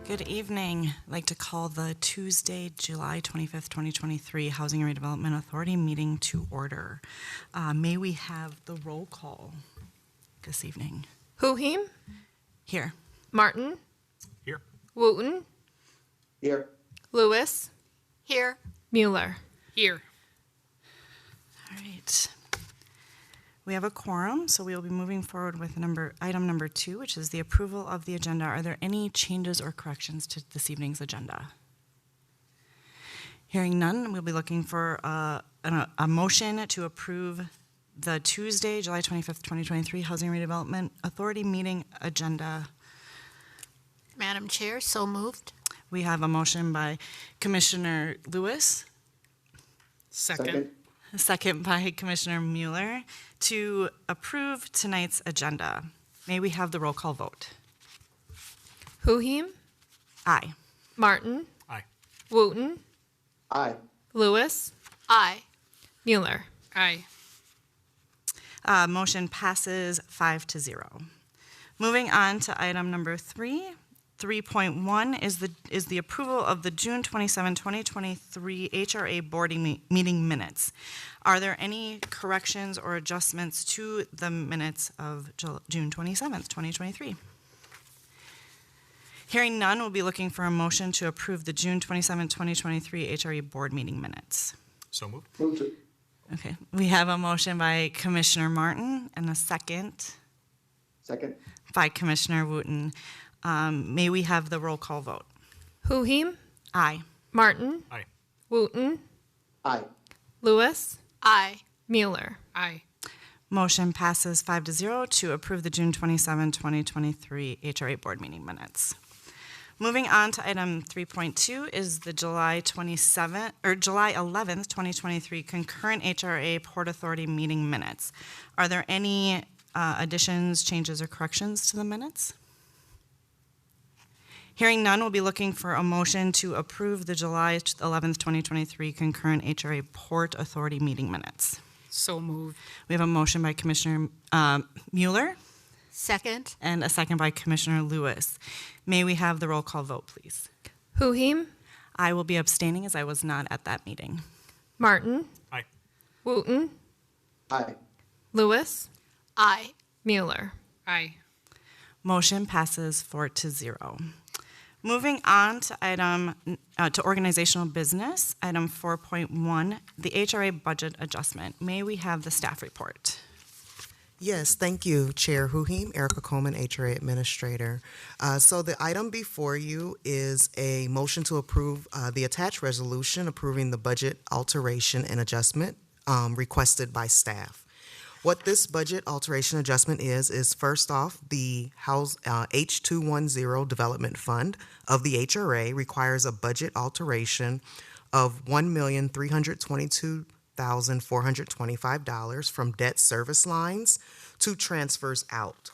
Good evening. I'd like to call the Tuesday, July 25th, 2023 Housing and Redevelopment Authority meeting to order. May we have the roll call this evening? Huhim, Here. Martin, Here. Wooten, Here. Lewis, Here. Mueller. Here. All right. We have a quorum, so we will be moving forward with item number 2, which is the approval of the agenda. Are there any changes or corrections to this evening's agenda? Hearing none, we'll be looking for a motion to approve the Tuesday, July 25th, 2023 Housing and Redevelopment Authority meeting agenda. Madam Chair, so moved. We have a motion by Commissioner Lewis, Second. a second by Commissioner Mueller, to approve tonight's agenda. May we have the roll call vote? Huhim, Aye. Martin, Aye. Wooten, Aye. Lewis, Aye. Mueller. Aye. Motion passes 5-0. Moving on to item number 3. 3.1 is the approval of the June 27, 2023 HRA board meeting minutes. Are there any corrections or adjustments to the minutes of June 27th, 2023? Hearing none, we'll be looking for a motion to approve the June 27, 2023 HRA board meeting minutes. So moved. Move to. Okay, we have a motion by Commissioner Martin and a second Second. by Commissioner Wooten. May we have the roll call vote? Huhim, Aye. Martin, Aye. Wooten, Aye. Lewis, Aye. Mueller. Aye. Motion passes 5-0 to approve the June 27, 2023 HRA board meeting minutes. Moving on to item 3.2 is the July 11th, 2023 concurrent HRA Port Authority meeting minutes. Are there any additions, changes, or corrections to the minutes? Hearing none, we'll be looking for a motion to approve the July 11th, 2023 concurrent HRA Port Authority meeting minutes. So moved. We have a motion by Commissioner Mueller Second. and a second by Commissioner Lewis. May we have the roll call vote, please? Huhim, I will be abstaining as I was not at that meeting. Martin, Aye. Wooten, Aye. Lewis, Aye. Mueller. Aye. Motion passes 4-0. Moving on to organizational business, item 4.1, the HRA budget adjustment. May we have the staff report? Yes, thank you, Chair Huhim, Erica Coleman, HRA Administrator. So the item before you is a motion to approve the attached resolution approving the budget alteration and adjustment requested by staff. What this budget alteration adjustment is first off, the H210 Development Fund of the HRA requires a budget alteration of $1,322,425 from debt service lines to transfers out.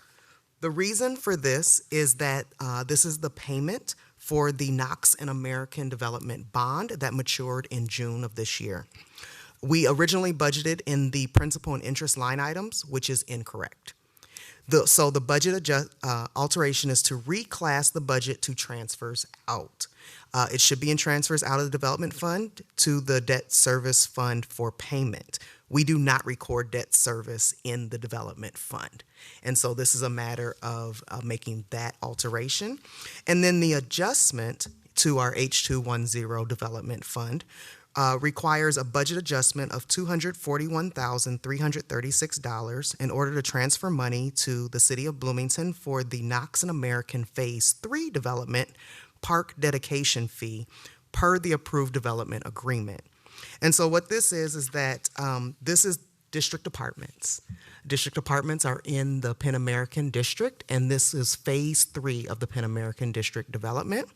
The reason for this is that this is the payment for the Knox and American Development Bond that matured in June of this year. We originally budgeted in the principal and interest line items, which is incorrect. So the budget alteration is to reclass the budget to transfers out. It should be in transfers out of the development fund to the debt service fund for payment. We do not record debt service in the development fund. And so this is a matter of making that alteration. And then the adjustment to our H210 development fund requires a budget adjustment of $241,336 in order to transfer money to the City of Bloomington for the Knox and American Phase 3 development park dedication fee per the approved development agreement. And so what this is that this is district apartments. District apartments are in the Penn American District, and this is Phase 3 of the Penn American District development.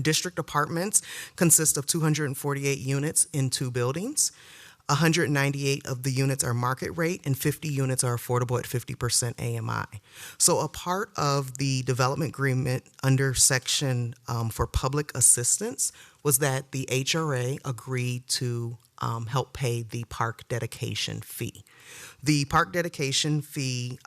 District apartments consist of 248 units in 2 buildings. 198 of the units are market rate and 50 units are affordable at 50% AMI. So a part of the development agreement under section for public assistance was that the HRA agreed to help pay the park dedication fee. The park dedication fee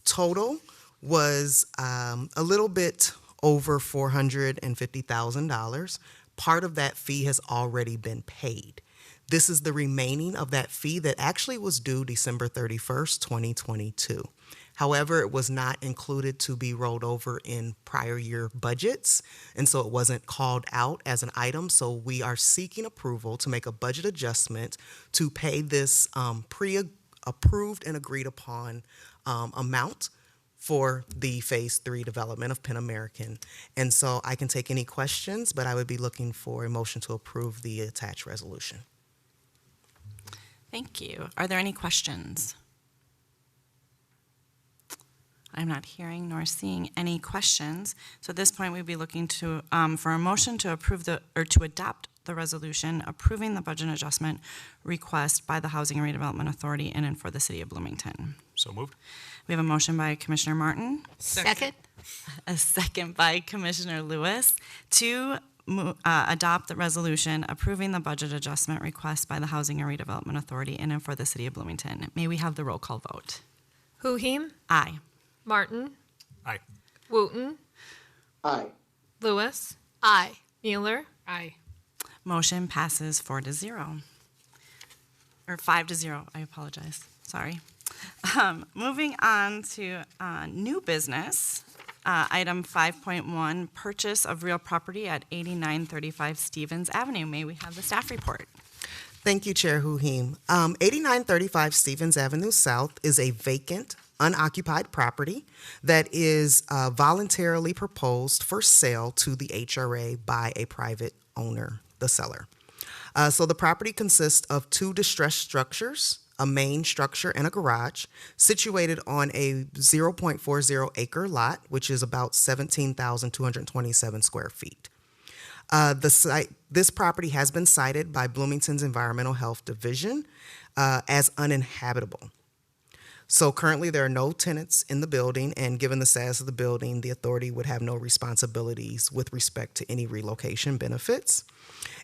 total was a little bit over $450,000. Part of that fee has already been paid. This is the remaining of that fee that actually was due December 31st, 2022. However, it was not included to be rolled over in prior year budgets, and so it wasn't called out as an item. So we are seeking approval to make a budget adjustment to pay this pre-approved and agreed upon amount for the Phase 3 development of Penn American. And so I can take any questions, but I would be looking for a motion to approve the attached resolution. Thank you. Are there any questions? I'm not hearing nor seeing any questions. So at this point, we'd be looking to for a motion to approve to adopt the resolution approving the budget adjustment request by the Housing and Redevelopment Authority in and for the City of Bloomington. So moved. We have a motion by Commissioner Martin, Second. a second by Commissioner Lewis to adopt the resolution approving the budget adjustment request by the Housing and Redevelopment Authority in and for the City of Bloomington. May we have the roll call vote? Huhim, Aye. Martin, Aye. Wooten, Aye. Lewis, Aye. Mueller, Aye. Motion passes 4-0. Or 5-0, I apologize. Sorry. Moving on to new business. Item 5.1, purchase of real property at 8935 Stevens Avenue. May we have the staff report? Thank you, Chair Huhim. 8935 Stevens Avenue South is a vacant, unoccupied property that is voluntarily proposed for sale to the HRA by a private owner, the seller. So the property consists of two distressed structures, a main structure and a garage, situated on a 0.40 acre lot, which is about 17,227 square feet. This property has been cited by Bloomington's Environmental Health Division as uninhabitable. So currently there are no tenants in the building, and given the status of the building, the authority would have no responsibilities with respect to any relocation benefits.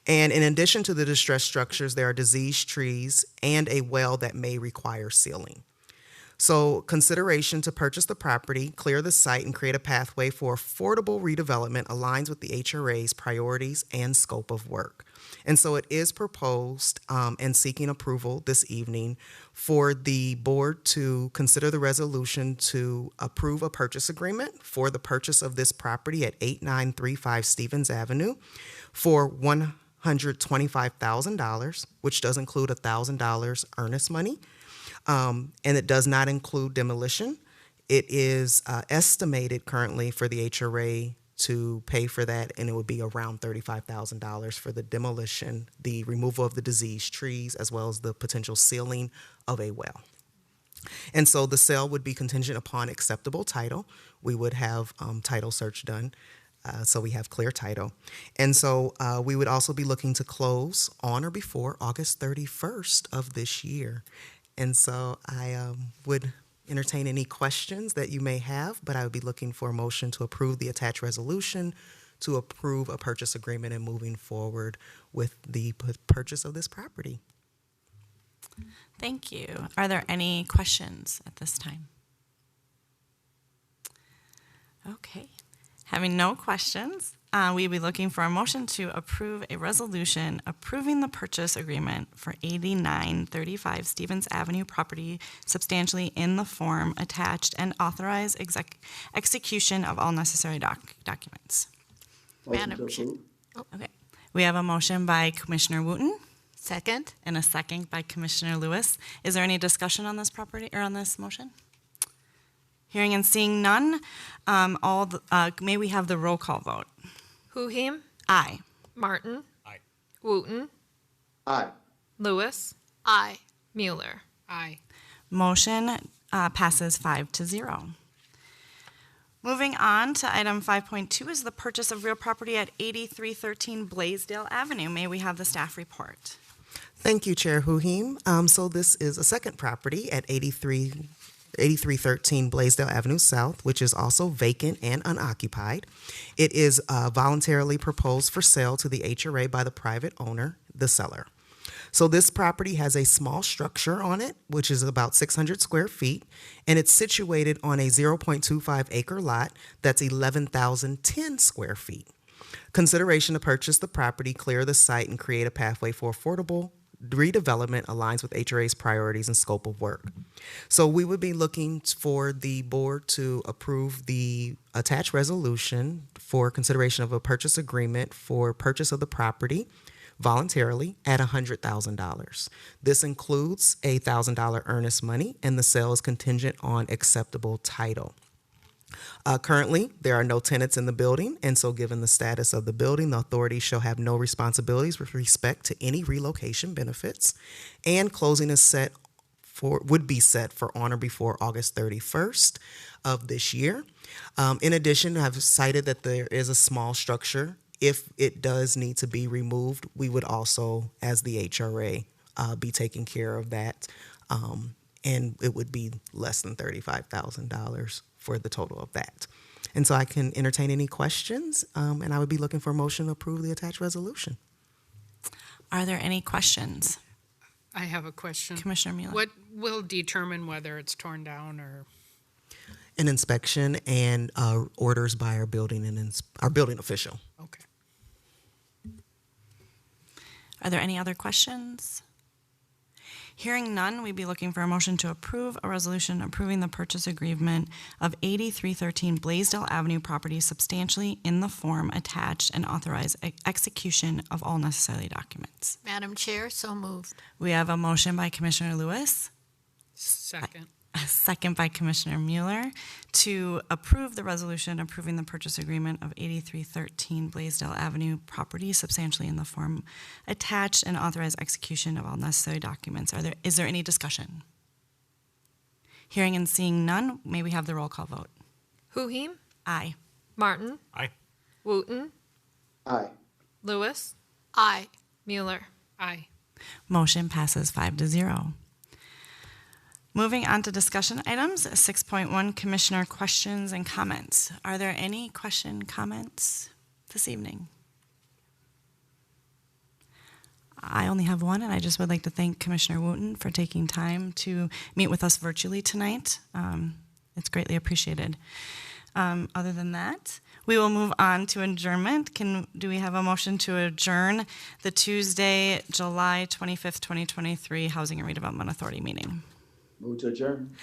And in addition to the distressed structures, there are diseased trees and a well that may require sealing. So consideration to purchase the property, clear the site, and create a pathway for affordable redevelopment aligns with the HRA's priorities and scope of work. And so it is proposed and seeking approval this evening for the board to consider the resolution to approve a purchase agreement for the purchase of this property at 8935 Stevens Avenue for $125,000, which does include $1,000 earnest money. And it does not include demolition. It is estimated currently for the HRA to pay for that, and it would be around $35,000 for the demolition, the removal of the diseased trees, as well as the potential sealing of a well. And so the sale would be contingent upon acceptable title. We would have title search done, so we have clear title. And so we would also be looking to close on or before August 31st of this year. And so I would entertain any questions that you may have, but I would be looking for a motion to approve the attached resolution to approve a purchase agreement and moving forward with the purchase of this property. Thank you. Are there any questions at this time? Okay. Having no questions, we'll be looking for a motion to approve a resolution approving the purchase agreement for 8935 Stevens Avenue property substantially in the form attached and authorize execution of all necessary documents. Motion Madam to Chair. approve. Okay. We have a motion by Commissioner Wooten Second. and a second by Commissioner Lewis. Is there any discussion on this property or on this motion? Hearing and seeing none, may we have the roll call vote? Huhim, Aye. Martin, Aye. Wooten, Aye. Lewis, Aye. Mueller. Aye. Motion passes 5-0. Moving on to item 5.2 is the purchase of real property at 8313 Blaisdell Avenue. May we have the staff report? Thank you, Chair Huhim. So this is a second property at 8313 Blaisdell Avenue South, which is also vacant and unoccupied. It is voluntarily proposed for sale to the HRA by the private owner, the seller. So this property has a small structure on it, which is about 600 square feet, and it's situated on a 0.25 acre lot that's 11,010 square feet. Consideration to purchase the property, clear the site, and create a pathway for affordable redevelopment aligns with HRA's priorities and scope of work. So we would be looking for the board to approve the attached resolution for consideration of a purchase agreement for purchase of the property voluntarily at $100,000. This includes a $1,000 earnest money, and the sale is contingent on acceptable title. Currently, there are no tenants in the building, and so given the status of the building, the authority shall have no responsibilities with respect to any relocation benefits, and closing is would be set for on or before August 31st of this year. In addition, I've cited that there is a small structure. If it does need to be removed, we would also, as the HRA, be taking care of that, and it would be less than $35,000 for the total of that. And so I can entertain any questions, and I would be looking for a motion to approve the attached resolution. Are there any questions? I have a question. Commissioner Mueller. What will determine whether it's torn down or? An inspection and orders by our building our building official. Okay. Are there any other questions? Hearing none, we'd be looking for a motion to approve a resolution approving the purchase agreement of 8313 Blaisdell Avenue property substantially in the form attached and authorize execution of all necessary documents. Madam Chair, so moved. We have a motion by Commissioner Lewis, Second. a second by Commissioner Mueller to approve the resolution approving the purchase agreement of 8313 Blaisdell Avenue property substantially in the form attached and authorize execution of all necessary documents. Is there any discussion? Hearing and seeing none, may we have the roll call vote? Huhim, Aye. Martin, Aye. Wooten, Aye. Lewis, Aye. Mueller. Aye. Motion passes 5-0. Moving on to discussion items, 6.1, Commissioner questions and comments. Are there any comments this evening? I only have one, and I just would like to thank Commissioner Wooten for taking time to meet with us virtually tonight. It's greatly appreciated. Other than that, we will move on to adjournment. Do we have a motion to adjourn the Tuesday, July 25th, 2023 Housing and Redevelopment Authority meeting? Move to adjourn.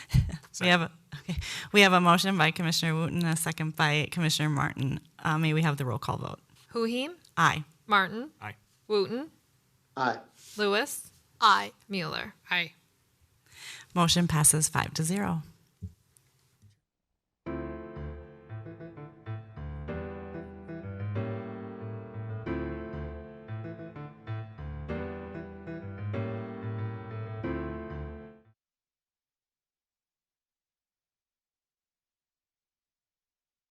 We have a motion by Commissioner Wooten, a second by Commissioner Martin. May we have the roll call vote? Huhim, Aye. Martin, Aye. Wooten, Aye. Lewis, Aye. Mueller. Aye. Motion passes 5-0.